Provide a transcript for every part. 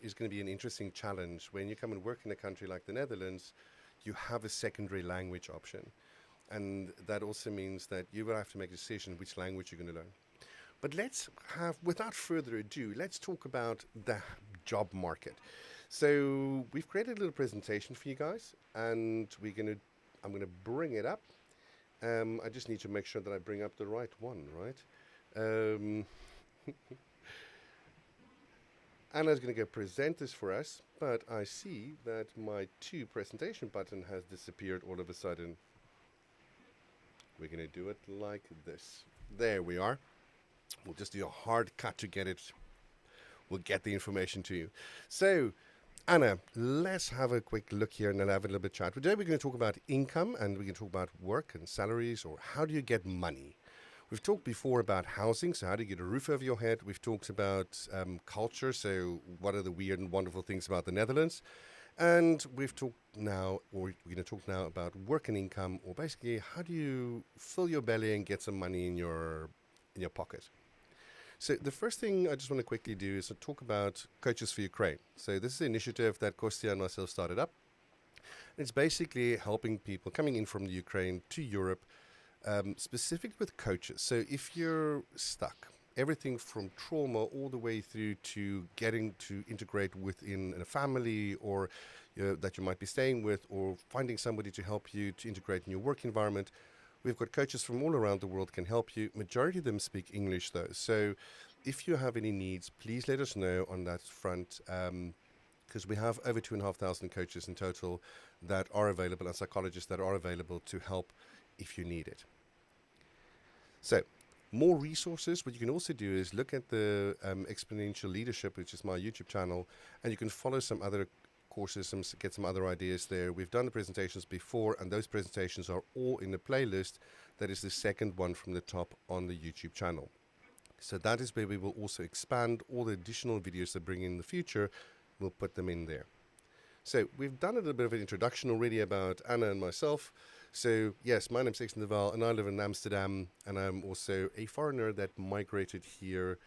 is going to be an interesting challenge. When you come and work in a country like the Netherlands, you have a secondary language option. And that also means that you will have to make a decision which language you're going to learn. But without further ado, let's talk about the job market. So we've created a little presentation for you guys, and I'm going to bring it up. I just need to make sure that I bring up the right one, right? Anna's going to go present this for us, but I see that my to presentation button has disappeared all of a sudden. We're going to do it like this. There we are. We'll just do a hard cut to get it. We'll get the information to you. So, Anna, let's have a quick look here and then have a little bit of chat. Today we're going to talk about income, and we're going to talk about work and salaries, or how do you get money. We've talked before about housing, so how do you get a roof over your head. We've talked about culture, so what are the weird and wonderful things about the Netherlands. And we're going to talk now about work and income, or basically how do you fill your belly and get some money in your pocket. So the first thing I just want to quickly do is to talk about Coaches for Ukraine. So this is an initiative that Kostya and myself started up. It's basically helping people coming in from the Ukraine to Europe, specifically with coaches. So if you're stuck, everything from trauma all the way through to getting to integrate within a family, or that you might be staying with, or finding somebody to help you to integrate in your work environment, we've got coaches from all around the world can help you. Majority of them speak English though. So if you have any needs, please let us know on that front, because we have over 2,500 coaches in total that are available, and psychologists that are available to help if you need it. So more resources. What you can also do is look at the Exponential Leadership, which is my YouTube channel, and you can follow some other courses, get some other ideas there. We've done the presentations before, and those presentations are all in the playlist. That is the second one from the top on the YouTube channel. So that is where we will also expand all the additional videos that bring in the future. We'll put them in there. So we've done a little bit of an introduction already about Anna and myself. So yes, my name's Eksteen de Waal, and I live in Amsterdam, and I'm also a foreigner that migrated here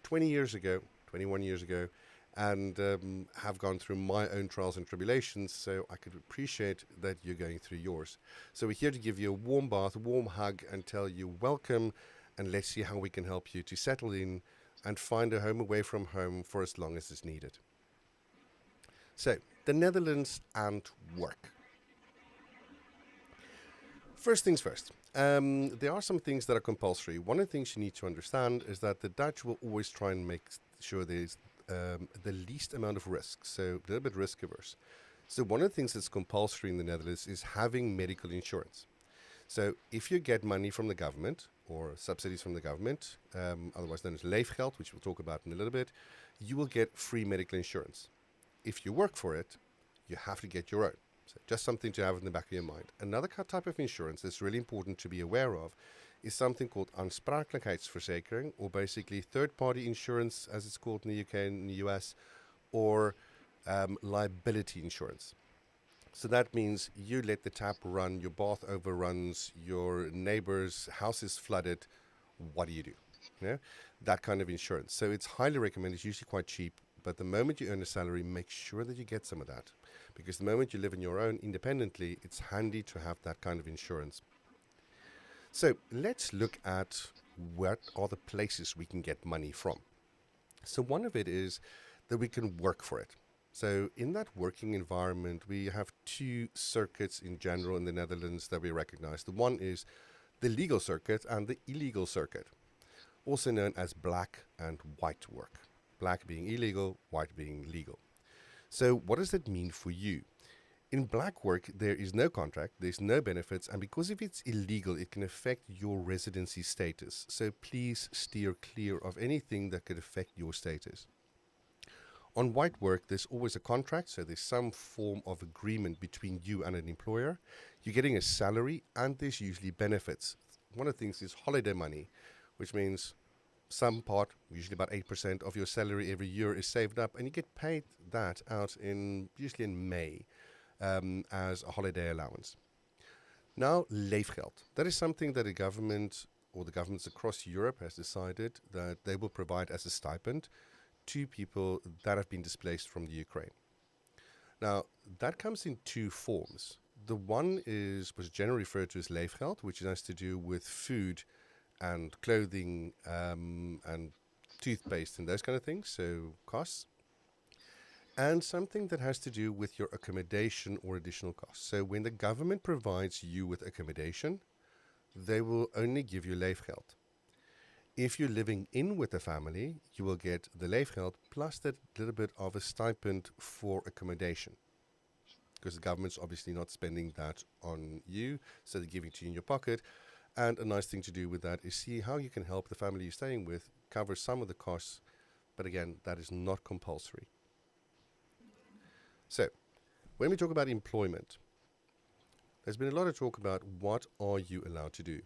21 years ago, and have gone through my own trials and tribulations, so I could appreciate that you're going through yours. So we're here to give you a warm bath, a warm hug, and tell you welcome, and let's see how we can help you to settle in and find a home away from home for as long as is needed. So, the Netherlands and work. First things first, there are some things that are compulsory. One of the things you need to understand is that the Dutch will always try and make sure there's the least amount of risk, so a little bit risk averse. So one of the things that's compulsory in the Netherlands is having medical insurance. So if you get money from the government, or subsidies from the government, otherwise known as leefgeld, which we'll talk about in a little bit, you will get free medical insurance. If you work for it, you have to get your own. So just something to have in the back of your mind. Another type of insurance that's really important to be aware of is something called aansprakelijkheidsverzekering, or basically third-party insurance, as it's called in the UK and in the US, or liability insurance. So that means you let the tap run, your bath overruns, your neighbor's house is flooded. What do you do? That kind of insurance. So it's highly recommended. It's usually quite cheap. But the moment you earn a salary, make sure that you get some of that. Because the moment you live on your own independently, it's handy to have that kind of insurance. So let's look at what are the places we can get money from. So one of it is that we can work for it. So in that working environment, we have two circuits in general in the Netherlands that we recognize. The one is the legal circuit and the illegal circuit, also known as black and white work. Black being illegal, white being legal. So what does that mean for you? In black work, there is no contract, there's no benefits, and because if it's illegal, it can affect your residency status. So please steer clear of anything that could affect your status. On white work, there's always a contract, so there's some form of agreement between you and an employer. You're getting a salary, and there's usually benefits. One of the things is holiday money, which means some part, usually about 8% of your salary every year is saved up, and you get paid that out usually in May as a holiday allowance. Now, leefgeld. That is something that the government or the governments across Europe has decided that they will provide as a stipend 2 people that have been displaced from the Ukraine. Now, that comes in 2 forms. The one was generally referred to as leefgeld, which has to do with food and clothing and toothpaste and those kind of things, so costs. And something that has to do with your accommodation or additional costs. So when the government provides you with accommodation, they will only give you leefgeld. If you're living in with a family, you will get the leefgeld plus that little bit of a stipend for accommodation. Because the government's obviously not spending that on you, so they're giving it to you in your pocket. And a nice thing to do with that is see how you can help the family you're staying with cover some of the costs. But again, that is not compulsory. So, when we talk about employment, there's been a lot of talk about what are you allowed to do.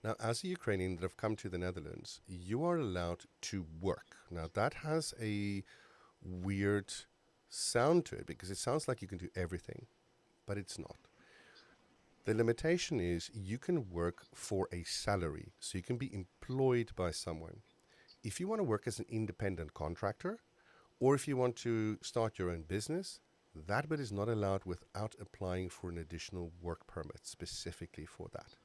Now, as a Ukrainian that have come to the Netherlands, you are allowed to work. Now, that has a weird sound to it because it sounds like you can do everything, but it's not. The limitation is you can work for a salary, so you can be employed by someone. If you want to work as an independent contractor, or if you want to start your own business, that bit is not allowed without applying for an additional work permit specifically for that.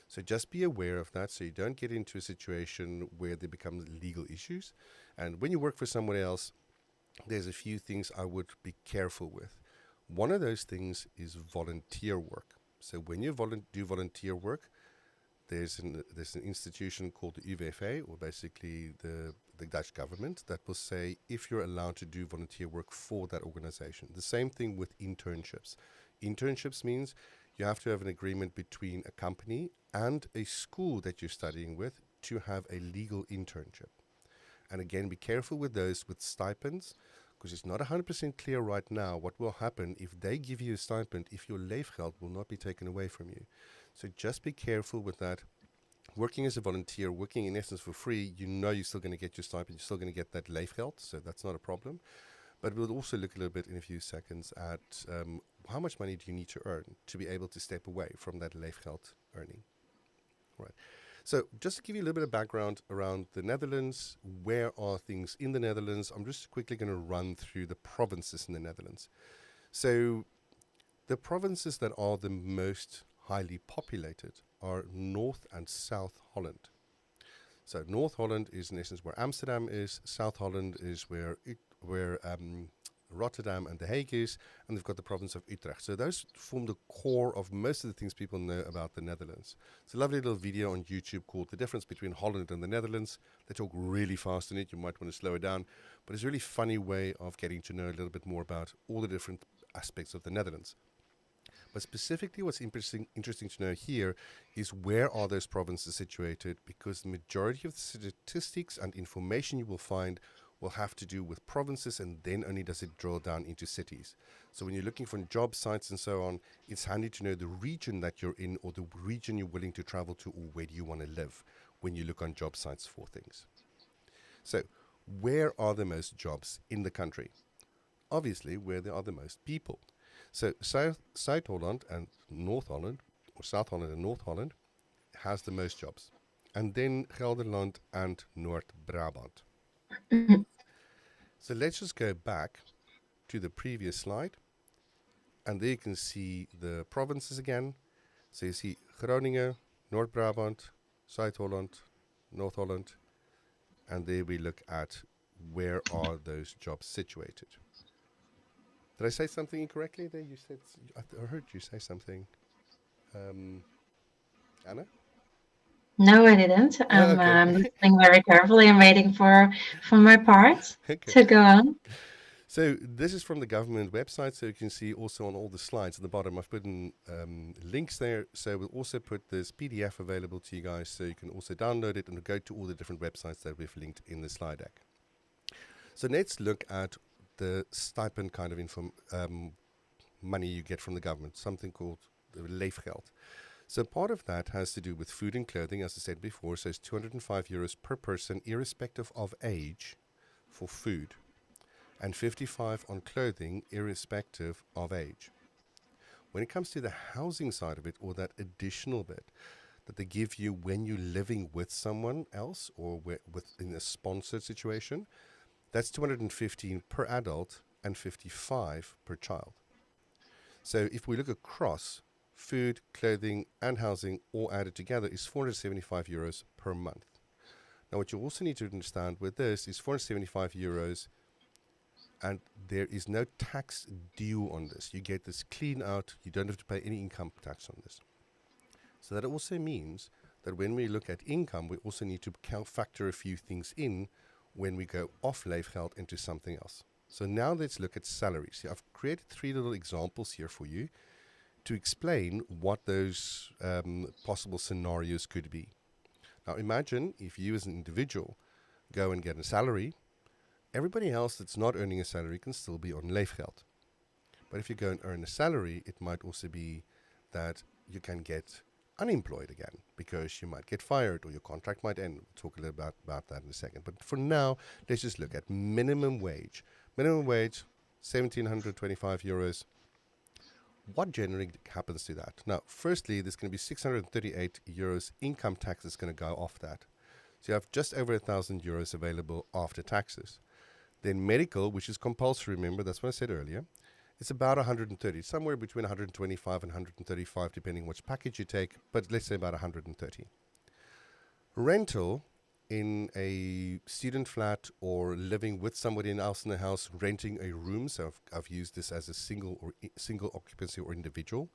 So just be aware of that so you don't get into a situation where there becomes legal issues. And when you work for someone else, there's a few things I would be careful with. One of those things is volunteer work. So when you do volunteer work, there's an institution called the UWV, or basically the Dutch government, that will say if you're allowed to do volunteer work for that organization. The same thing with internships. Internships means you have to have an agreement between a company and a school that you're studying with to have a legal internship. And again, be careful with those with stipends, because it's not 100% clear right now what will happen if they give you a stipend, if your leefgeld will not be taken away from you. So just be careful with that. Working as a volunteer, working in essence for free, you know you're still going to get your stipend, you're still going to get that leefgeld, so that's not a problem. But we'll also look a little bit in a few seconds at how much money do you need to earn to be able to step away from that leefgeld earning. Right. So just to give you a little bit of background around the Netherlands, where are things in the Netherlands? I'm just quickly going to run through the provinces in the Netherlands. So the provinces that are the most highly populated are North and South Holland. So North Holland is in essence where Amsterdam is, South Holland is where Rotterdam and The Hague is, and they've got the province of Utrecht. So those form the core of most of the things people know about the Netherlands. It's a lovely little video on YouTube called The Difference Between Holland and the Netherlands. They talk really fast in it. You might want to slow it down. But it's a really funny way of getting to know a little bit more about all the different aspects of the Netherlands. But specifically what's interesting to know here is where are those provinces situated, because the majority of the statistics and information you will find will have to do with provinces, and then only does it drill down into cities. So when you're looking for job sites and so on, it's handy to know the region that you're in or the region you're willing to travel to, or where do you want to live when you look on job sites for things. So where are the most jobs in the country? Obviously where there are the most people. So South Holland and North Holland, or South Holland and North Holland, has the most jobs. And then Gelderland and Noord-Brabant. So let's just go back to the previous slide. And there you can see the provinces again. So you see Groningen, Noord-Brabant, South Holland, North Holland. And there we look at where are those jobs situated. Did I say something incorrectly there? You said, I heard you say something. Anna? No, I didn't. I'm Okay. listening very carefully and waiting for my part Okay. to go on. So this is from the government website, so you can see also on all the slides at the bottom. I've put in links there, so we'll also put this PDF available to you guys, so you can also download it and go to all the different websites that we've linked in the slide deck. So let's look at the stipend kind of money you get from the government, something called the leefgeld. So part of that has to do with food and clothing, as I said before, so it's €205 per person, irrespective of age, for food, and 55 on clothing, irrespective of age. When it comes to the housing side of it, or that additional bit that they give you when you're living with someone else or in a sponsored situation, That's 215 per adult and 55 per child. So if we look across, food, clothing, and housing all added together is 475 euros per month. Now, what you also need to understand with this is 475 euros, and there is no tax due on this. You get this clean out. You don't have to pay any income tax on this. So that also means that when we look at income, we also need to factor a few things in when we go off leefgeld into something else. So now let's look at salaries. So I've created 3 little examples here for you to explain what those possible scenarios could be. Now imagine if you as an individual go and get a salary, everybody else that's not earning a salary can still be on leefgeld. But if you go and earn a salary, it might also be that you can get unemployed again because you might get fired or your contract might end. We'll talk a little about that in a second. But for now, let's just look at minimum wage. Minimum wage, 1,725 euros. What generally happens to that? Now, firstly, there's going to be 638 euros income tax that's going to go off that. So you have just over 1,000 euros available after taxes. Then medical, which is compulsory, remember, that's what I said earlier. It's about 130, somewhere between 125 and 135, depending which package you take, but let's say about 130. Rental in a student flat or living with somebody else in the house, renting a room. So I've used this as a single occupancy or individual.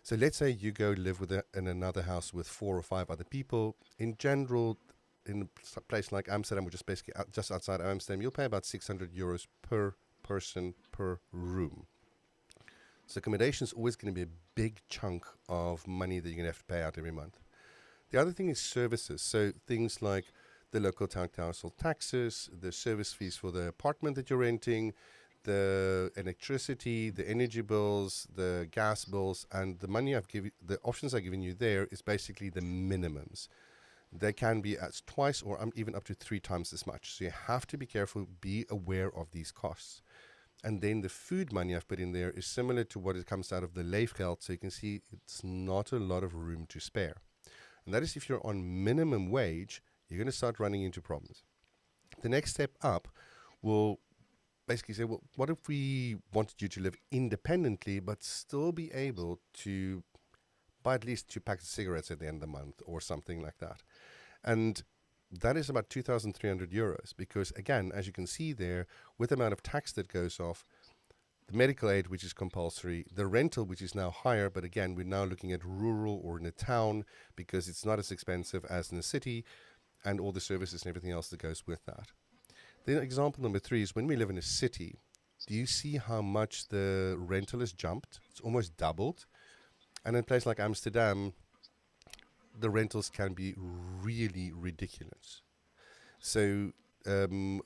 So let's say you go live in another house with 4 or 5 other people. In general, in a place like Amsterdam, which is basically just outside Amsterdam, you'll pay about 600 euros per person per room. So accommodation is always going to be a big chunk of money that you're going to have to pay out every month. The other thing is services. So things like the local town council taxes, the service fees for the apartment that you're renting, the electricity, the energy bills, the gas bills, and the money the options I've given you there is basically the minimums. They can be as twice or even up to 3 times as much. So you have to be careful, be aware of these costs. And then the food money I've put in there is similar to what it comes out of the leefgeld. So you can see it's not a lot of room to spare. And that is if you're on minimum wage, you're going to start running into problems. The next step up will basically say, well, what if we wanted you to live independently, but still be able to buy at least 2 packs of cigarettes at the end of the month or something like that? And that is about 2,300 euros because, again, as you can see there, with the amount of tax that goes off, the medical aid, which is compulsory, the rental, which is now higher, but again, we're now looking at rural or in a town because it's not as expensive as in the city, and all the services and everything else that goes with that. Then example number 3 is when we live in a city, do you see how much the rental has jumped? It's almost doubled. And in a place like Amsterdam, the rentals can be really ridiculous. So,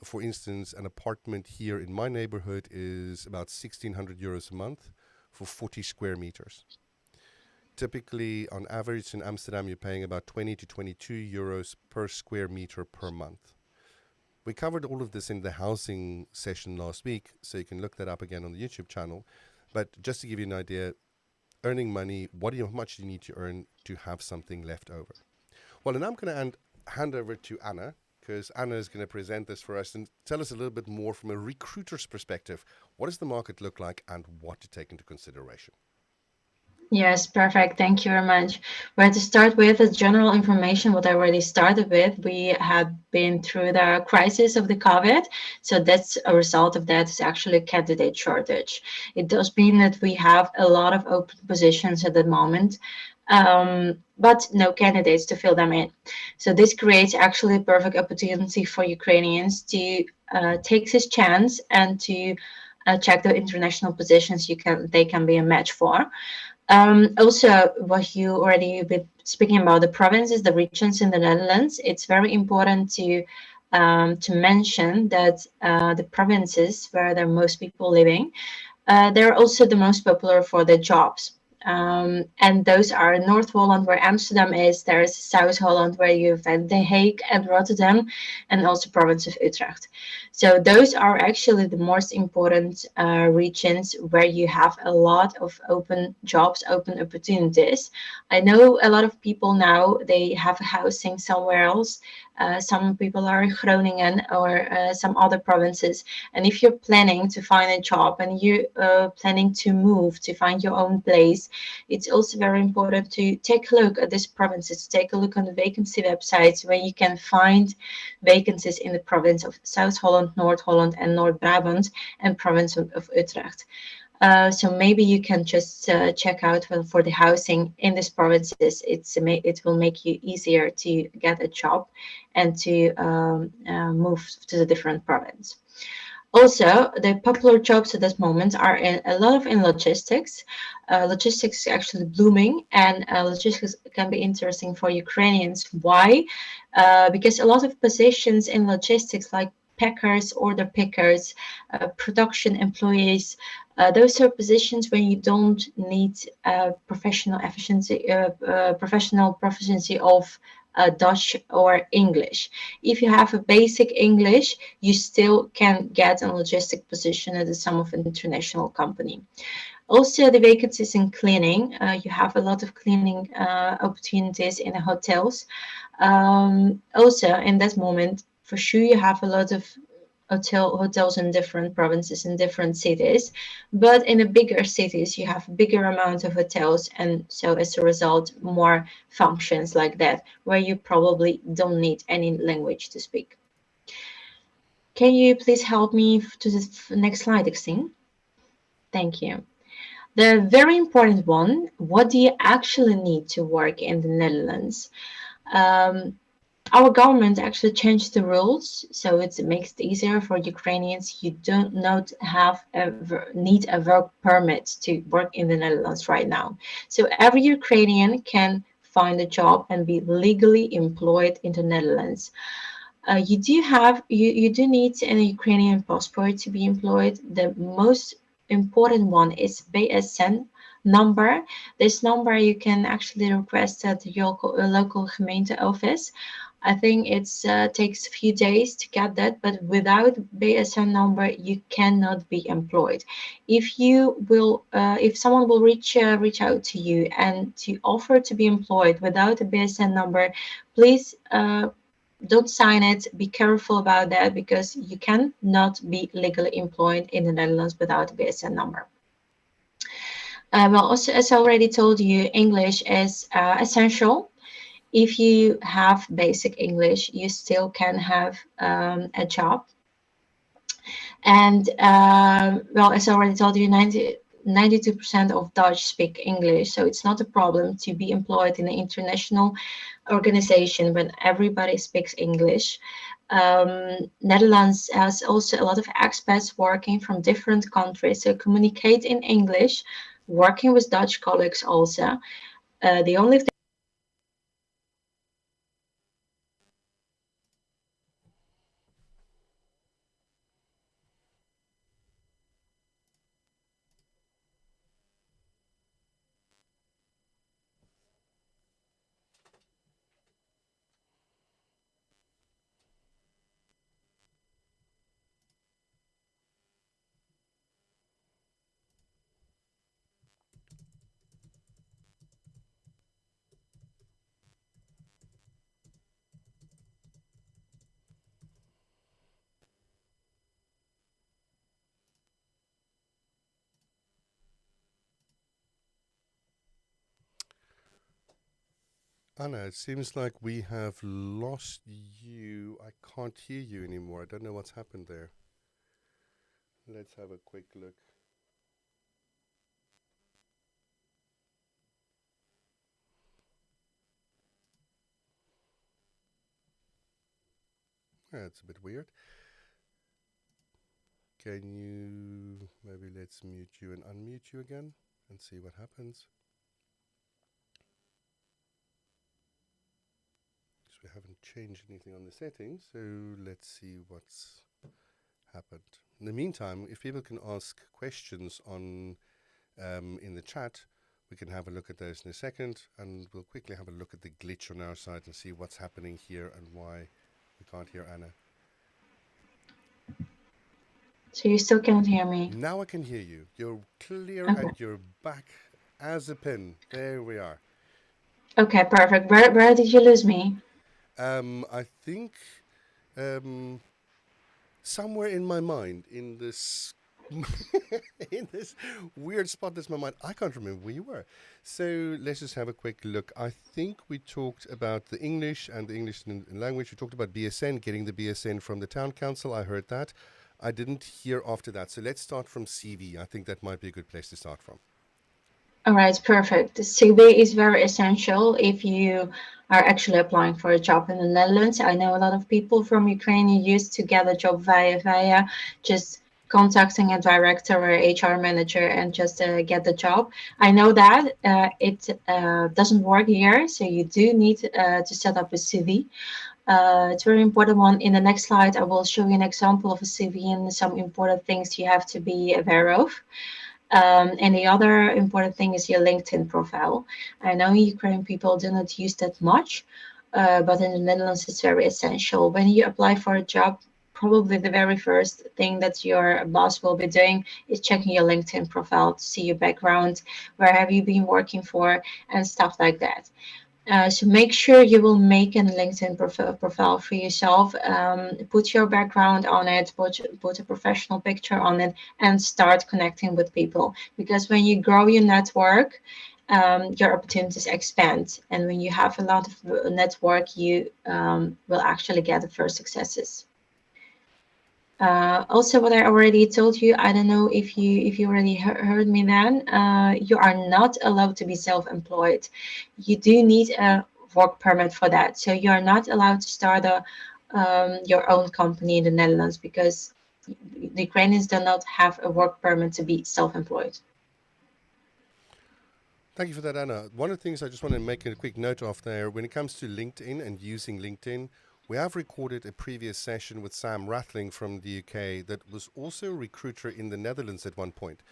for instance, an apartment here in my neighborhood is about 1,600 euros a month for 40 square meters. Typically, on average in Amsterdam, you're paying about 20 to 22 euros per square meter per month. We covered all of this in the housing session last week, so you can look that up again on the YouTube channel. But just to give you an idea, earning money, how much do you need to earn to have something left over? Well, and I'm going to hand over to Anna, because Anna is going to present this for us and tell us a little bit more from a recruiter's perspective. What does the market look like and what to take into consideration? Yes, perfect. Thank you very much. Where to start with is general information, what I already started with. We have been through the crisis of the COVID. So that's a result of that is actually a candidate shortage. It does mean that we have a lot of open positions at the moment, but no candidates to fill them in. So this creates actually a perfect opportunity for Ukrainians to take this chance and to check the international positions they can be a match for. Also, what you already been speaking about, the provinces, the regions in the Netherlands, it's very important to mention that the provinces where there are most people living, they're also the most popular for the jobs. And those are North Holland, where Amsterdam is. There is South Holland, where you have The Hague and Rotterdam, and also province of Utrecht. So those are actually the most important regions where you have a lot of open jobs, open opportunities. I know a lot of people now, they have housing somewhere else, Some people are in Groningen or some other provinces. And if you're planning to find a job and you're planning to move to find your own place, it's also very important to take a look at these provinces, take a look on the vacancy websites where you can find vacancies in the province of South Holland, North Holland, and North Brabant, and province of Utrecht. So maybe you can just check out for the housing in these provinces. It will make you easier to get a job and to move to the different province. Also, the popular jobs at this moment are a lot in logistics. Logistics is actually blooming, and logistics can be interesting for Ukrainians. Why? Because a lot of positions in logistics, like packers, order pickers, production employees, those are positions where you don't need professional proficiency of Dutch or English. If you have a basic English, you still can get a logistic position at some of an international company. Also, the vacancies in cleaning, you have a lot of cleaning opportunities in the hotels. Also, in that moment, for sure, you have a lot of hotels in different provinces in different cities, but in the bigger cities you have a bigger amount of hotels, and so as a result more functions like that where you probably don't need any language to speak. Can you please help me to the next slide, Eksteen? Thank you. The very important one, what do you actually need to work in the Netherlands? Our government actually changed the rules, so it makes it easier for Ukrainians. You don't need a work permit to work in the Netherlands right now. So every Ukrainian can find a job and be legally employed in the Netherlands. You do need an Ukrainian passport to be employed. The most important one is BSN number. This number you can actually request at your local gemeente office. I think it takes a few days to get that, but without BSN number, you cannot be employed. If someone will reach out to you and to offer to be employed without a BSN number, please don't sign it. Be careful about that, because you cannot be legally employed in the Netherlands without a BSN number. Well, also, as I already told you, English is essential. If you have basic English, you still can have a job. And well, as I already told you, 92% of Dutch speak English, so it's not a problem to be employed in an international organization when everybody speaks English. Netherlands has also a lot of expats working from different countries, so communicate in English, working with Dutch colleagues also. The only thing Anna, it seems like we have lost you. I can't hear you anymore. I don't know what's happened there. Let's have a quick look. Yeah, it's a bit weird. Can you, maybe let's mute you and unmute you again and see what happens. Because we haven't changed anything on the settings, so let's see what's happened. In the meantime, if people can ask questions on in the chat, we can have a look at those in a second, and we'll quickly have a look at the glitch on our side and see what's happening here and why we can't hear Anna. So you still can't hear me? Now I can hear you. You're clear Okay. and you're back as a pin. There we are. Okay, perfect. Where did you lose me? I think somewhere in my mind, in this in this weird spot that's my mind, I can't remember where you were. So let's just have a quick look. I think we talked about the English and the English language. We talked about BSN, getting the BSN from the town council. I heard that. I didn't hear after that. So let's start from CV. I think that might be a good place to start from. All right, perfect. The CV is very essential if you are actually applying for a job in the Netherlands. I know a lot of people from Ukraine who used to get a job via just contacting a director or HR manager and just get the job. I know that it doesn't work here, so you do need to set up a CV. It's a very important one. In the next slide, I will show you an example of a CV and some important things you have to be aware of. And the other important thing is your LinkedIn profile. I know Ukrainian people do not use that much, but in the Netherlands, it's very essential. When you apply for a job, probably the very first thing that your boss will be doing is checking your LinkedIn profile to see your background, where have you been working for, and stuff like that. So make sure you will make a LinkedIn profile for yourself. Put your background on it, put a professional picture on it, and start connecting with people. Because when you grow your network, your opportunities expand. And when you have a lot of network, you will actually get the first successes. Also, what I already told you, I don't know if you already heard me then, you are not allowed to be self-employed. You do need a work permit for that. So you are not allowed to start your own company in the Netherlands because the Ukrainians do not have a work permit to be self-employed. Thank you for that, Anna. One of the things I just want to make a quick note of there, when it comes to LinkedIn and using LinkedIn, we have recorded a previous session with Sam Rathling from the UK that was also a recruiter in the Netherlands at one point.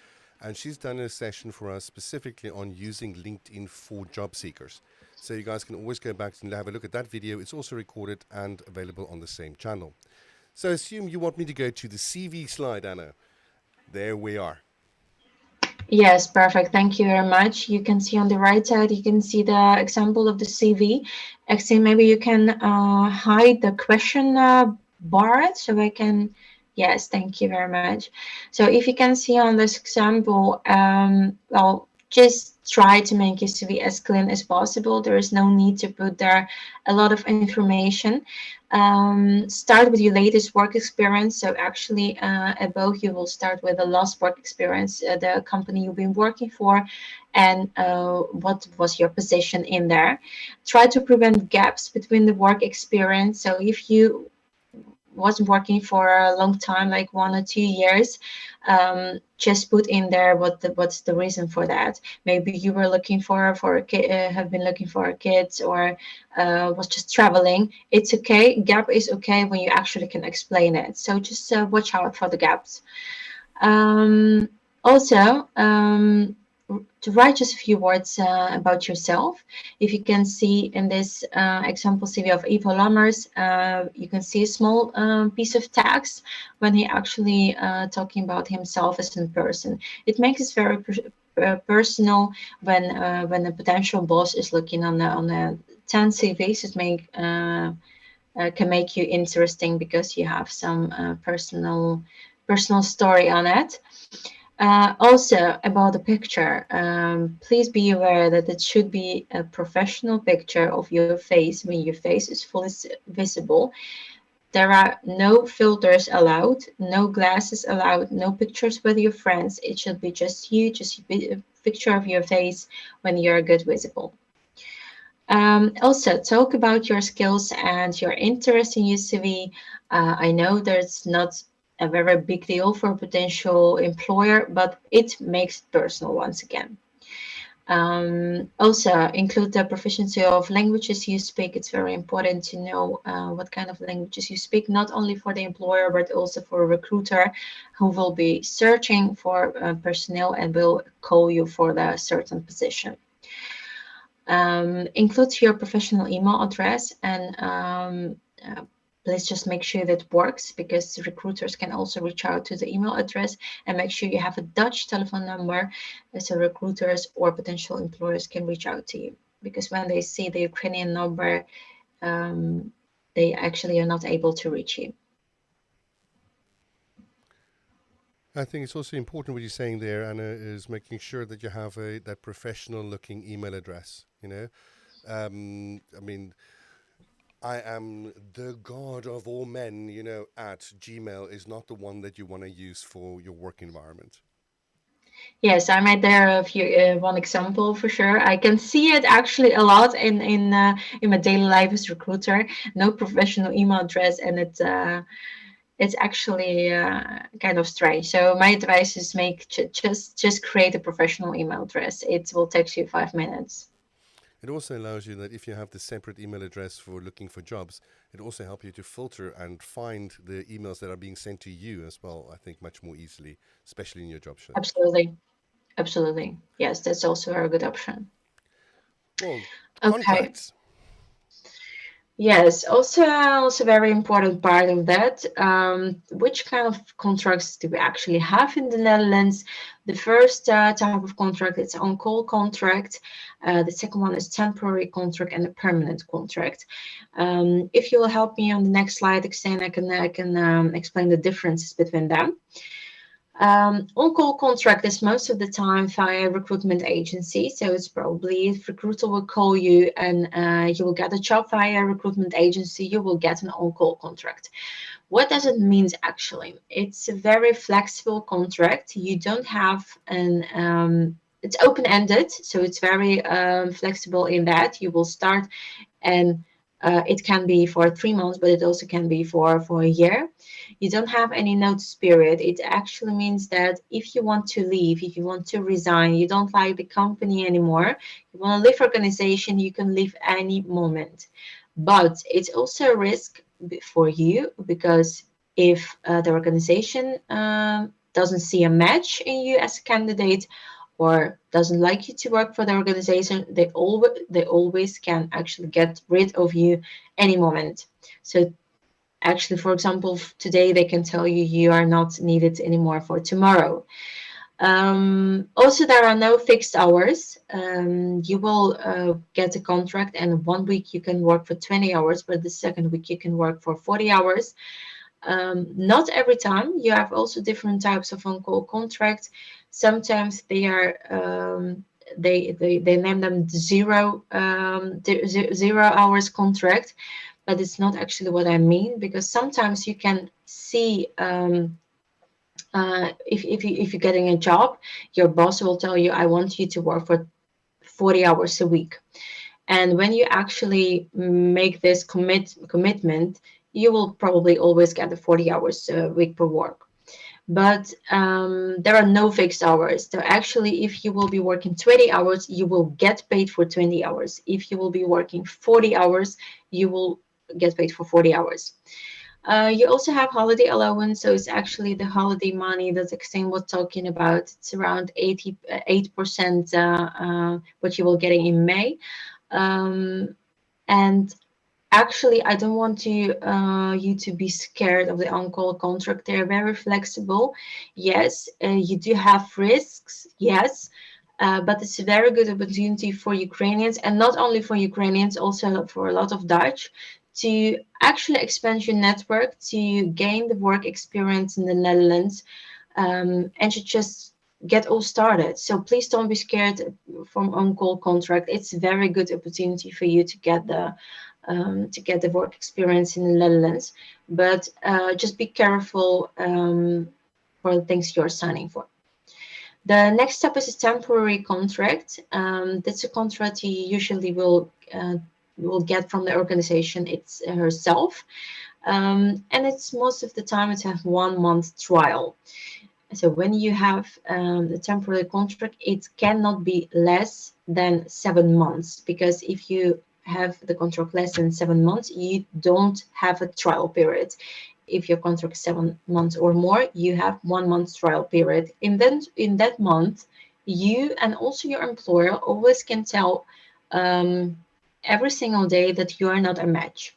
And she's done a session for us specifically on using LinkedIn for job seekers. So you guys can always go back and have a look at that video. It's also recorded and available on the same channel. So I assume you want me to go to the CV slide, Anna. There we are. Yes, perfect. Thank you very much. You can see on the right side, you can see the example of the CV. Actually, maybe you can hide the question bar so I can, yes, thank you very much. So if you can see on this example, well, just try to make your CV as clean as possible. There is no need to put there a lot of information. Start with your latest work experience. So actually above you will start with the last work experience, the company you've been working for, and what was your position in there. Try to prevent gaps between the work experience. So if you wasn't working for a long time, like 1 or 2 years, just put in there what's the reason for that. Maybe you were looking for a kid, have been looking for kids, or was just traveling. It's okay. Gap is okay when you actually can explain it. So just watch out for the gaps. Also, to write just a few words about yourself. If you can see in this example CV of Ivo Lammers, you can see a small piece of text when he actually talking about himself as a person. It makes it very personal when a potential boss is looking on the 10 CVs. It can make you interesting because you have some personal story on it. Also about the picture, please be aware that it should be a professional picture of your face when your face is fully visible. There are no filters allowed, no glasses allowed, no pictures with your friends. It should be just you, just a picture of your face when you're good visible. Also, talk about your skills and your interest in your CV. I know there's not a very big deal for a potential employer, but it makes it personal once again. Also, include the proficiency of languages you speak. It's very important to know what kind of languages you speak, not only for the employer, but also for a recruiter who will be searching for personnel and will call you for the certain position. Include your professional email address, and please just make sure that works, because recruiters can also reach out to the email address, and make sure you have a Dutch telephone number so recruiters or potential employers can reach out to you, because when they see the Ukrainian number, they actually are not able to reach you. I think it's also important what you're saying there, Anna, is making sure that you have that professional-looking email address. You know, I mean, I am the god of all men. You know, at Gmail is not the one that you want to use for your work environment. Yes, I made there a few one example for sure. I can see it actually a lot in my daily life as recruiter. No professional email address, and it's actually kind of strange. So my advice is make just create a professional email address. It will take you 5 minutes. It also allows you that if you have the separate email address for looking for jobs, it also helps you to filter and find the emails that are being sent to you as well, I think, much more easily, especially in your job search. Absolutely, absolutely. Yes, that's also a very good option. Well, Okay. contracts. Yes, also very important part of that. Which kind of contracts do we actually have in the Netherlands? The first type of contract is on-call contract. The second one is temporary contract and a permanent contract. If you will help me on the next slide, Eksteen, I can explain the differences between them. On-call contract is most of the time via recruitment agency. So it's probably if recruiter will call you and you will get a job via recruitment agency, you will get an on-call contract. What does it mean actually? It's a very flexible contract. You don't have it's open-ended, so it's very flexible in that you will start and it can be for 3 months, but it also can be for a year. You don't have any notice period. It actually means that if you want to leave, if you want to resign, you don't like the company anymore, you want to leave organization, you can leave any moment. But it's also a risk for you because if the organization doesn't see a match in you as a candidate or doesn't like you to work for the organization, they always can actually get rid of you any moment. So actually, for example, today they can tell you you are not needed anymore for tomorrow. Also, there are no fixed hours. You will get a contract, and 1 week you can work for 20 hours, but the second week you can work for 40 hours. Not every time. You have also different types of on-call contracts. Sometimes they are they name them zero hours contract, but it's not actually what I mean, because sometimes you can see if you're getting a job, your boss will tell you, I want you to work for 40 hours a week. And when you actually make this commitment, you will probably always get the 40 hours a week per work. But there are no fixed hours. So actually, if you will be working 20 hours, you will get paid for 20 hours. If you will be working 40 hours, you will get paid for 40 hours. You also have holiday allowance, so it's actually the holiday money that Eksteen was talking about. It's around 88% what you will get in May. And actually, I don't want you to be scared of the on-call contract. They're very flexible. Yes, you do have risks. Yes. But it's a very good opportunity for Ukrainians, and not only for Ukrainians, also for a lot of Dutch, to actually expand your network, to gain the work experience in the Netherlands, and to just get all started. So please don't be scared from on-call contract. It's a very good opportunity for you to get the work experience in the Netherlands. But just be careful for the things you're signing for. The next step is a temporary contract. That's a contract you usually will get from the organization it's herself. And it's most of the time it's a 1 month trial. So when you have the temporary contract, it cannot be less than 7 months, because if you have the contract less than 7 months, you don't have a trial period. If your contract is 7 months or more, you have 1 month trial period. And then in that month, you and also your employer always can tell every single day that you are not a match.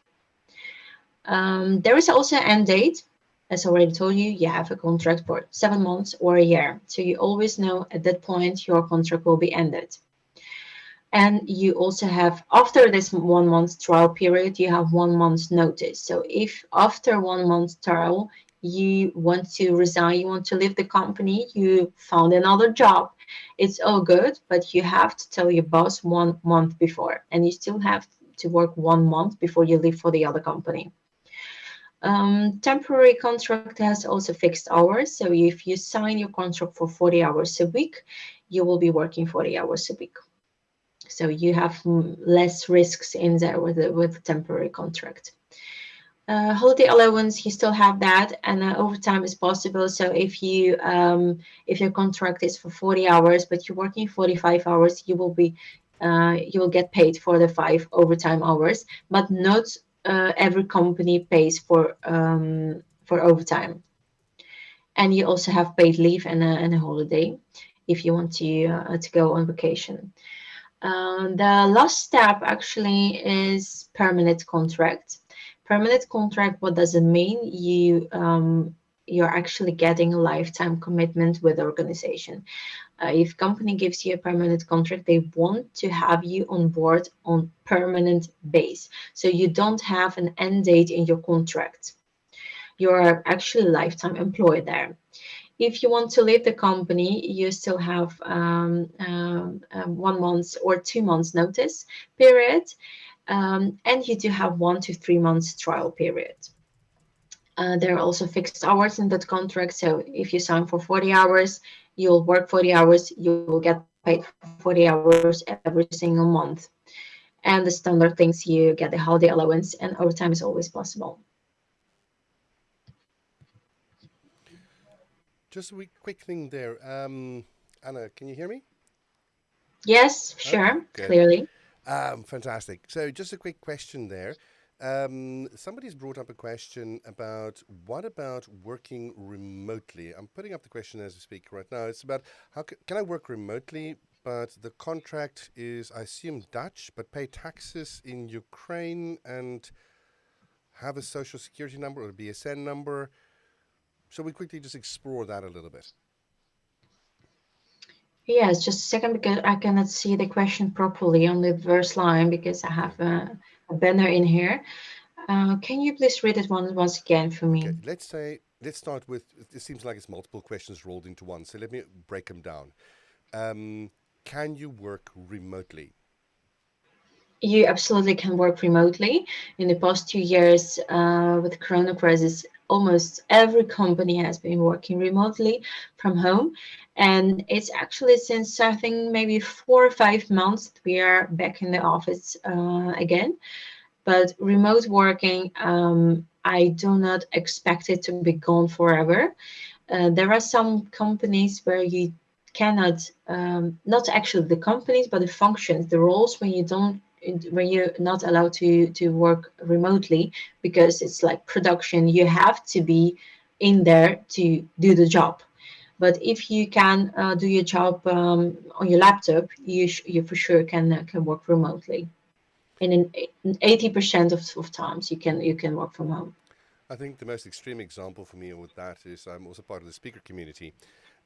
There is also an end date. As I already told you, you have a contract for 7 months or a year. So you always know at that point your contract will be ended. And you also have, after this 1 month trial period, you have 1 month's notice. So if after 1 month trial you want to resign, you want to leave the company, you found another job, it's all good, but you have to tell your boss 1 month before, and you still have to work 1 month before you leave for the other company. Temporary contract has also fixed hours. So if you sign your contract for 40 hours a week, you will be working 40 hours a week. So you have less risks in there with temporary contract. Holiday allowance, you still have that, and overtime is possible. So if your contract is for 40 hours, but you're working 45 hours, you will get paid for the 5 overtime hours, but not every company pays for overtime. And you also have paid leave and a holiday if you want to go on vacation. The last step actually is permanent contract. Permanent contract, what does it mean? You're actually getting a lifetime commitment with the organization. If company gives you a permanent contract, they want to have you on board on permanent base. So you don't have an end date in your contract. You're actually lifetime employed there. If you want to leave the company, you still have 1 month or 2 months notice period, and you do have 1 to 3 months trial period. There are also fixed hours in that contract. So if you sign for 40 hours, you'll work 40 hours, you will get paid for 40 hours every single month. And the standard things, you get the holiday allowance, and overtime is always possible. Just a quick thing there. Anna, can you hear me? Yes, Okay, sure, good. clearly. Fantastic. So just a quick question there. Somebody's brought up a question about what about working remotely? I'm putting up the question as we speak right now. It's about how can I work remotely, but the contract is, I assume, Dutch, but pay taxes in Ukraine and have a social security number or a BSN number. So we quickly just explore that a little bit. Yes, just a second, because I cannot see the question properly on the first line because I have a banner in here. Can you please read it once again for me? Okay, let's start with, it seems like it's multiple questions rolled into one, so let me break them down. Can you work remotely? You absolutely can work remotely. In the past 2 years, with the Corona crisis, almost every company has been working remotely from home. And it's actually since, I think, maybe 4 or 5 months, we are back in the office again. But remote working, I do not expect it to be gone forever. There are some companies where you cannot, not actually the companies, but the functions, the roles when you're not allowed to work remotely, because it's like production, you have to be in there to do the job. But if you can do your job on your laptop, you for sure can work remotely. And in 80% of times you can work from home. I think the most extreme example for me with that is I'm also part of the speaker community,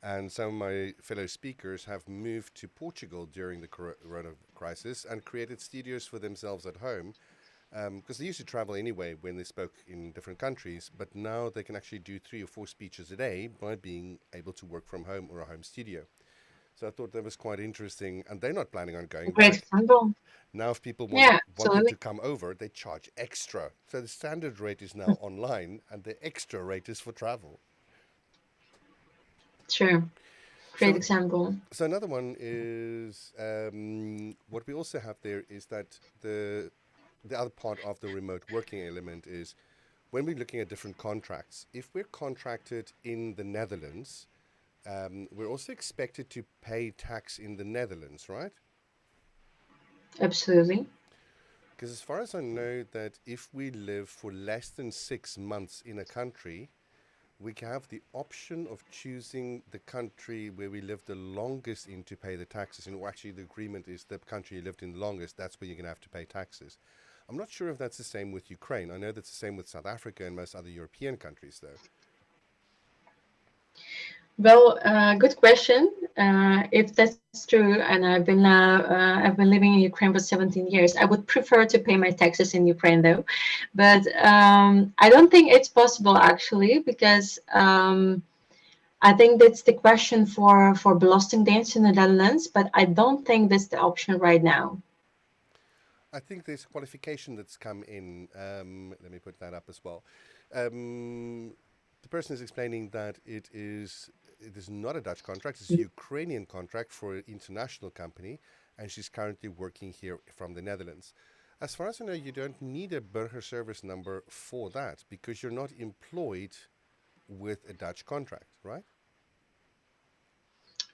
and some of my fellow speakers have moved to Portugal during the Corona crisis and created studios for themselves at home, because they used to travel anyway when they spoke in different countries, but now they can actually do 3 or 4 speeches a day by being able to work from home or a home studio. So I thought that was quite interesting, and they're not planning on going Great back. example. Now, if people Yeah, want them absolutely. to come over, they charge extra. So the standard rate is now online, and the extra rate is for travel. Sure. Great So, example. so another one is what we also have there is that the other part of the remote working element is when we're looking at different contracts. If we're contracted in the Netherlands, we're also expected to pay tax in the Netherlands, right? Absolutely. Because as far as I know, that if we live for less than 6 months in a country, we can have the option of choosing the country where we lived the longest in to pay the taxes. And actually, the agreement is the country you lived in the longest, that's where you're going to have to pay taxes. I'm not sure if that's the same with Ukraine. I know that's the same with South Africa and most other European countries, though. Well, good question. if that's true, and I've been living in Ukraine for 17 years, I would prefer to pay my taxes in Ukraine though, but I don't think it's possible actually, because I think that's the question for belastingdienst in the Netherlands, but I don't think that's the option right now. I think there's a qualification that's come in. Let me put that up as well. The person is explaining that it is not a Dutch contract; it's a Ukrainian contract for an international company, and she's currently working here from the Netherlands. As far as I know, you don't need a burger service number for that because you're not employed with a Dutch contract, right?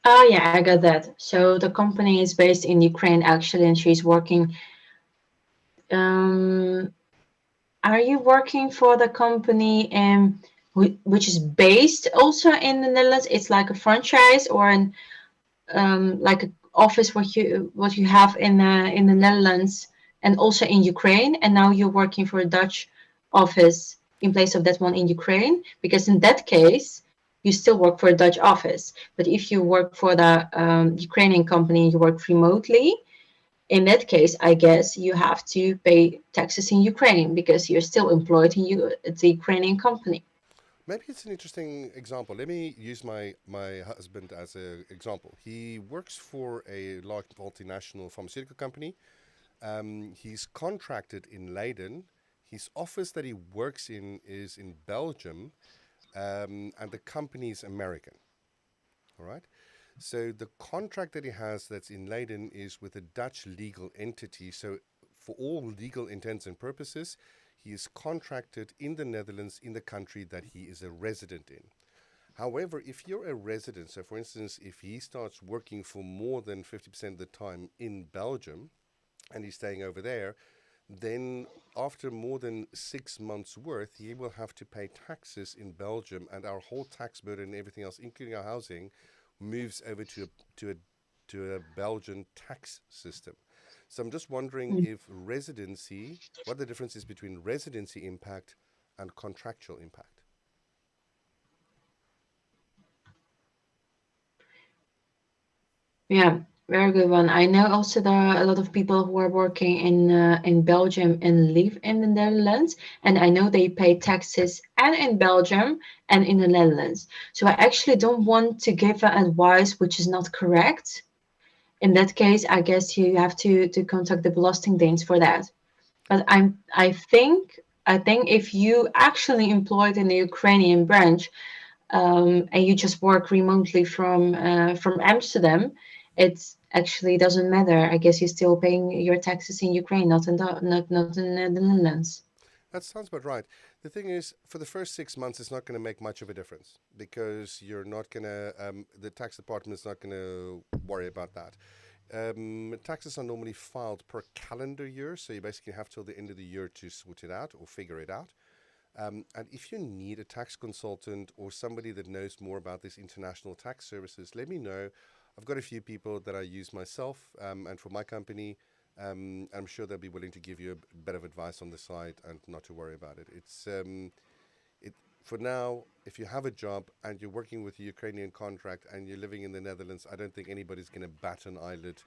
Oh yeah, I got that. So the company is based in Ukraine actually, and she's working. Um, are you working for the company which is based also in the Netherlands? It's like a franchise or an like an office what you have in the Netherlands and also in Ukraine, and now you're working for a Dutch office in place of that one in Ukraine, because in that case you still work for a Dutch office. But if you work for the Ukrainian company and you work remotely, in that case, I guess you have to pay taxes in Ukraine because you're still employed in the Ukrainian company. Maybe it's an interesting example. Let me use my husband as an example. He works for a large multinational pharmaceutical company. He's contracted in Leiden. His office that he works in is in Belgium, and the company is American. All right. So the contract that he has that's in Leiden is with a Dutch legal entity. So for all legal intents and purposes, he is contracted in the Netherlands in the country that he is a resident in. However, if you're a resident, so for instance, if he starts working for more than 50% of the time in Belgium and he's staying over there, then after more than 6 months worth, he will have to pay taxes in Belgium, and our whole tax burden and everything else, including our housing, moves over to a Belgian tax system. So I'm just wondering Mm. if residency, what the difference is between residency impact and contractual impact. Yeah, very good one. I know also there are a lot of people who are working in Belgium and live in the Netherlands, and I know they pay taxes and in Belgium and in the Netherlands. So I actually don't want to give advice which is not correct. In that case, I guess you have to contact the Belastingdienst for that. But I think if you actually employed in the Ukrainian branch, and you just work remotely from Amsterdam, it actually doesn't matter. I guess you're still paying your taxes in Ukraine, not in the Netherlands. That sounds about right. The thing is, for the first 6 months, it's not going to make much of a difference because you're not going to, the tax department is not going to worry about that. Taxes are normally filed per calendar year, so you basically have till the end of the year to sort it out or figure it out. And if you need a tax consultant or somebody that knows more about these international tax services, let me know. I've got a few people that I use myself, and for my company, I'm sure they'll be willing to give you a bit of advice on the side and not to worry about it. It for now. If you have a job and you're working with a Ukrainian contract and you're living in the Netherlands, I don't think anybody's going to bat an eyelid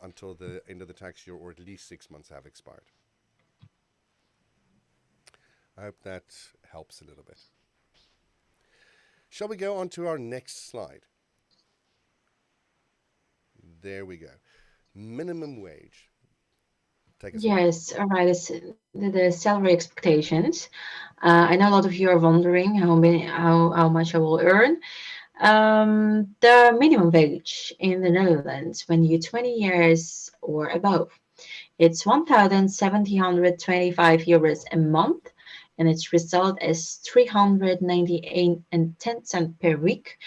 until the end of the tax year, or at least 6 months have expired. I hope that helps a little bit. Shall we go on to our next slide? There we go. Minimum wage. Take us away. Yes, all right. It's the salary expectations. I know a lot of you are wondering how much I will earn. The minimum wage in the Netherlands when you're 20 years or above, it's 1,725 euros a month, and its result is 398 and 10 cents per week.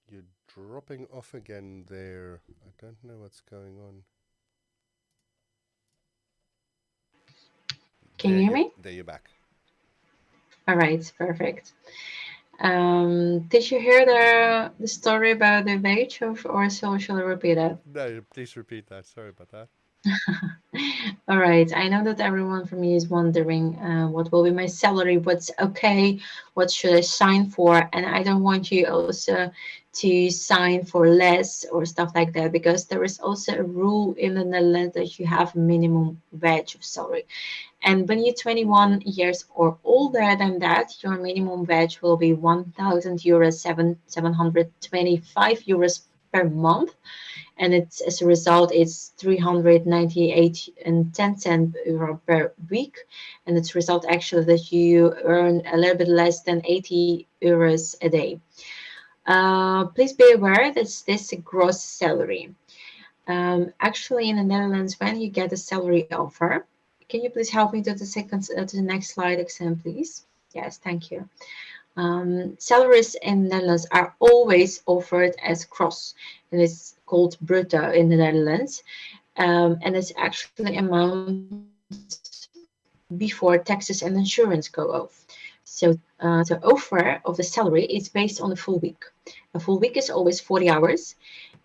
You're dropping off again there. I don't know what's going on. Can you hear me? There you're back. All right, perfect. Did you hear the story about the wage or shall I repeat it? No, please repeat that. Sorry about that. All right. I know that everyone from you is wondering what will be my salary, what's okay, what should I sign for, and I don't want you also to sign for less or stuff like that because there is also a rule in the Netherlands that you have a minimum wage of salary. And when you're 21 years or older than that, your minimum wage will be 1,000 euros, 725 euros per month, and it's as a result it's 398 and 10 cent euro per week, and it's result actually that you earn a little bit less than 80 euros a day. Please be aware that this is a gross salary. Actually, in the Netherlands, when you get a salary offer, can you please help me to the to the next slide, Exam, please? Yes, thank you. Salaries in the Netherlands are always offered as gross, and it's called bruto in the Netherlands, and it's actually amount before taxes and insurance go off. So the offer of the salary is based on a full week. A full week is always 40 hours.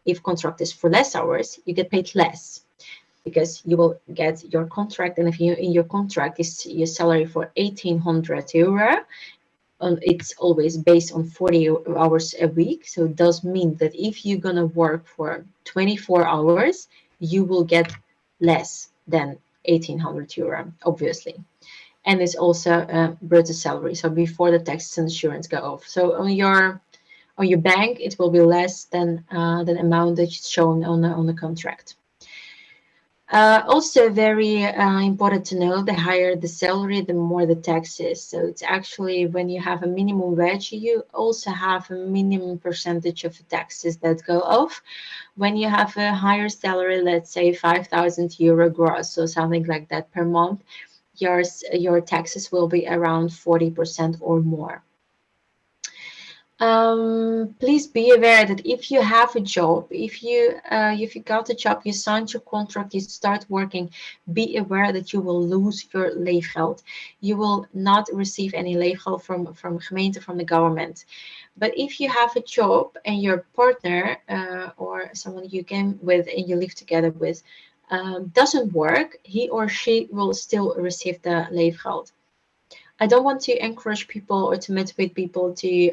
If contract is for less hours, you get paid less because you will get your contract, and if you in your contract is your salary for 1,800 euro, it's always based on 40 hours a week. So it does mean that if you're gonna work for 24 hours, you will get less than 1,800 euro, obviously. And it's also a brutto salary, so before the taxes and insurance go off. So on your bank, it will be less than the amount that's shown on the contract. Also very important to know, the higher the salary, the more the taxes. So it's actually when you have a minimum wage, you also have a minimum percentage of taxes that go off. When you have a higher salary, let's say 5,000 euro gross or something like that per month, your taxes will be around 40% or more. Please be aware that if you have a job, if you got a job, you signed your contract, you start working, be aware that you will lose your leefgeld. You will not receive any leefgeld from gemeente, from the government. But if you have a job and your partner or someone you came with and you live together with doesn't work, he or she will still receive the leefgeld. I don't want to encourage people or to motivate people to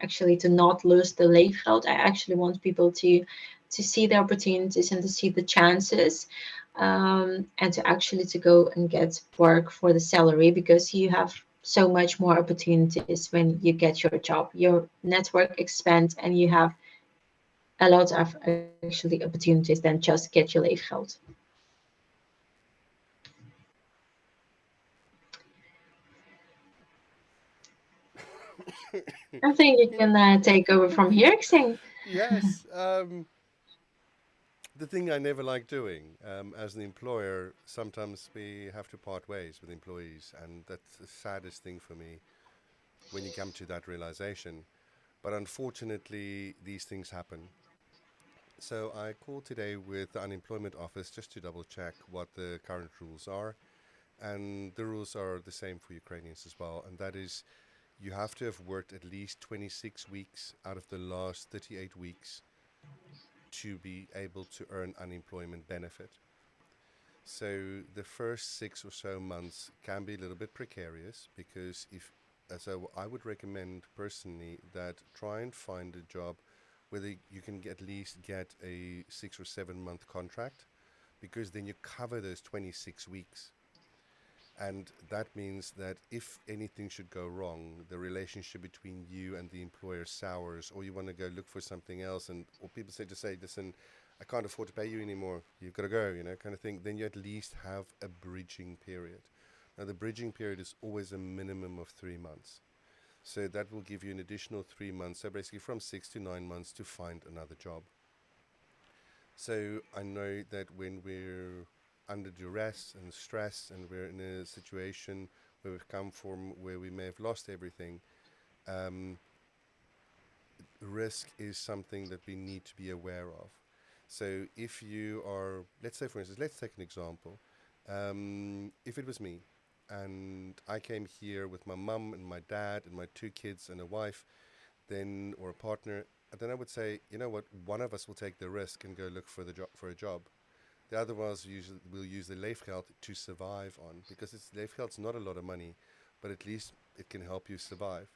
actually to not lose the leefgeld. I actually want people to see the opportunities and to see the chances, and to actually to go and get work for the salary, because you have so much more opportunities when you get your job. Your network expands and you have a lot of actually opportunities than just get your leefgeld. I think you can take over from here, Xing. Yes. The thing I never like doing as an employer, sometimes we have to part ways with employees, and that's the saddest thing for me when you come to that realization. But unfortunately, these things happen. So I called today with the unemployment office just to double check what the current rules are. And the rules are the same for Ukrainians as well. And that is, you have to have worked at least 26 weeks out of the last 38 weeks to be able to earn unemployment benefit. So the first 6 or so months can be a little bit precarious because if so I would recommend personally that try and find a job whether you can at least get a 6 or 7 month contract, because then you cover those 26 weeks. And that means that if anything should go wrong, the relationship between you and the employer sours, or you want to go look for something else, and or people say, just say, listen, I can't afford to pay you anymore. You've got to go, kind of thing. Then you at least have a bridging period. Now, the bridging period is always a minimum of 3 months. So that will give you an additional 3 months. So basically from 6 to 9 months to find another job. So I know that when we're under duress and stress and we're in a situation where we've come from where we may have lost everything, um, risk is something that we need to be aware of. So if you are, let's say for instance, let's take an example. If it was me and I came here with my mum and my dad and my 2 kids and a wife, then or a partner, then I would say, you know what, one of us will take the risk and go look for a job. The other ones usually will use the leefgeld to survive on, because it's leefgeld's not a lot of money, but at least it can help you survive.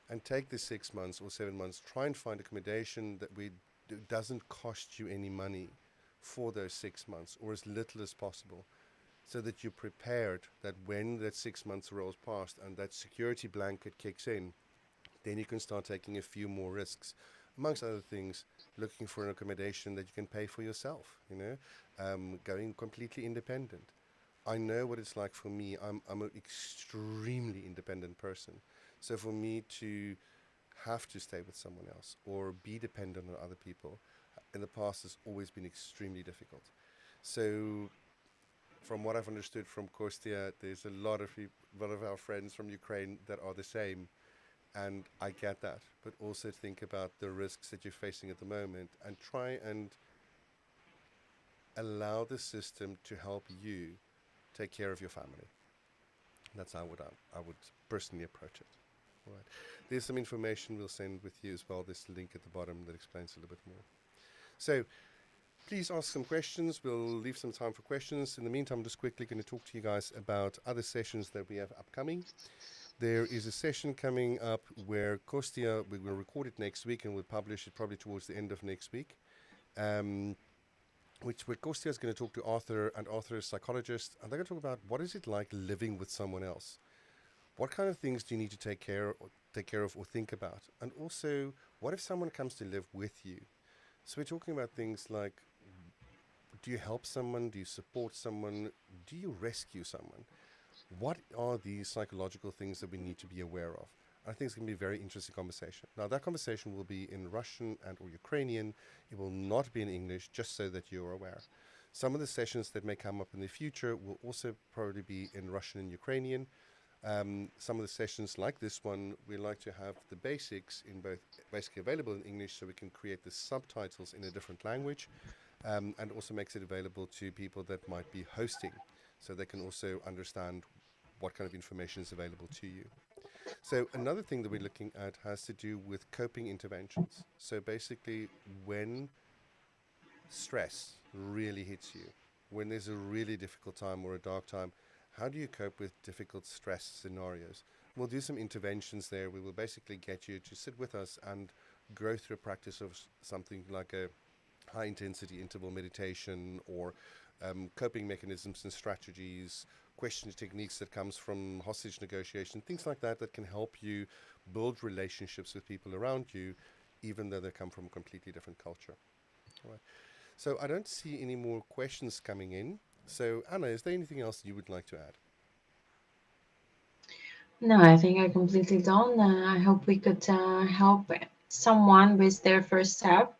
And take the 6 months or 7 months, try and find accommodation that doesn't cost you any money for those 6 months, or as little as possible, so that you're prepared that when that 6 months rolls past and that security blanket kicks in, then you can start taking a few more risks. Amongst other things, looking for an accommodation that you can pay for yourself, going completely independent. I know what it's like for me. I'm an extremely independent person. So for me to have to stay with someone else or be dependent on other people in the past has always been extremely difficult. So from what I've understood from Kostya, there's a lot of our friends from Ukraine that are the same, and I get that. But also think about the risks that you're facing at the moment, and try and allow the system to help you take care of your family. That's how I would personally approach it. All right. There's some information we'll send with you as well. This link at the bottom that explains a little bit more. So please ask some questions. We'll leave some time for questions. In the meantime, I'm just quickly going to talk to you guys about other sessions that we have upcoming. There is a session coming up where Kostya, we will record it next week and we'll publish it probably towards the end of next week. Where Kostya is going to talk to Arthur, and Arthur is a psychologist, and they're going to talk about what is it like living with someone else. What kind of things do you need to take care of or think about? And also, what if someone comes to live with you? So we're talking about things like, do you help someone? Do you support someone? Do you rescue someone? What are these psychological things that we need to be aware of? I think it's going to be a very interesting conversation. Now, that conversation will be in Russian and or Ukrainian. It will not be in English, just so that you're aware. Some of the sessions that may come up in the future will also probably be in Russian and Ukrainian. Some of the sessions like this one, we like to have the basics in both, basically available in English, so we can create the subtitles in a different language, and also makes it available to people that might be hosting, so they can also understand what kind of information is available to you. So another thing that we're looking at has to do with coping interventions. So basically, when stress really hits you, when there's a really difficult time or a dark time, how do you cope with difficult stress scenarios? We'll do some interventions there. We will basically get you to sit with us and go through a practice of something like a high intensity interval meditation, or coping mechanisms and strategies, question techniques that comes from hostage negotiation, things like that that can help you build relationships with people around you, even though they come from a completely different culture. All right. So I don't see any more questions coming in. So Anna, is there anything else you would like to add? No, I think I completely done. I hope we could help someone with their first step.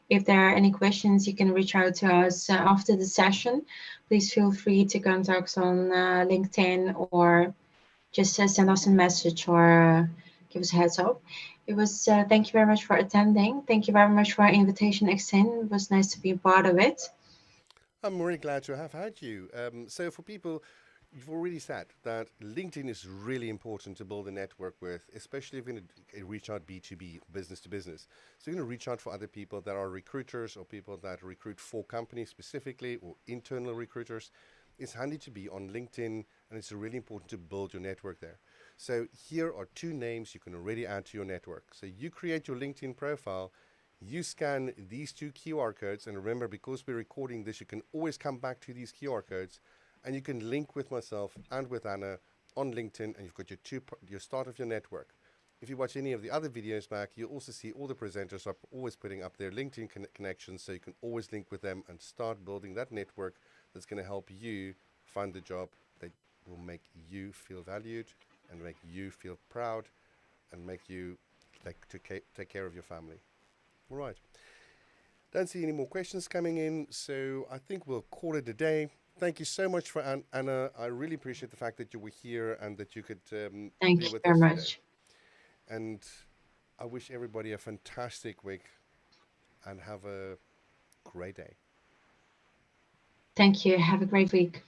If there are any questions, you can reach out to us after the session. Please feel free to contact us on LinkedIn, or just send us a message, or give us a heads up. It was thank you very much for attending. Thank you very much for our invitation, Eksteen. It was nice to be part of it. I'm really glad to have had you. So for people, you've already said that LinkedIn is really important to build a network with, especially if you're going to reach out B2B, business to business. So you're going to reach out for other people that are recruiters or people that recruit for companies specifically, or internal recruiters. It's handy to be on LinkedIn, and it's really important to build your network there. So here are two names you can already add to your network. So you create your LinkedIn profile, you scan these two QR codes, and remember, because we're recording this, you can always come back to these QR codes, and you can link with myself and with Anna on LinkedIn, and you've got your start of your network. If you watch any of the other videos back, you'll also see all the presenters are always putting up their LinkedIn connections, so you can always link with them and start building that network that's going to help you find the job that will make you feel valued and make you feel proud and make you take care of your family. All right. Don't see any more questions coming in, so I think we'll call it a day. Thank you so much for Anna. I really appreciate the fact that you were here and that you could Thank be you with very us much. today. And I wish everybody a fantastic week and have a great day. Thank you. Have a great week.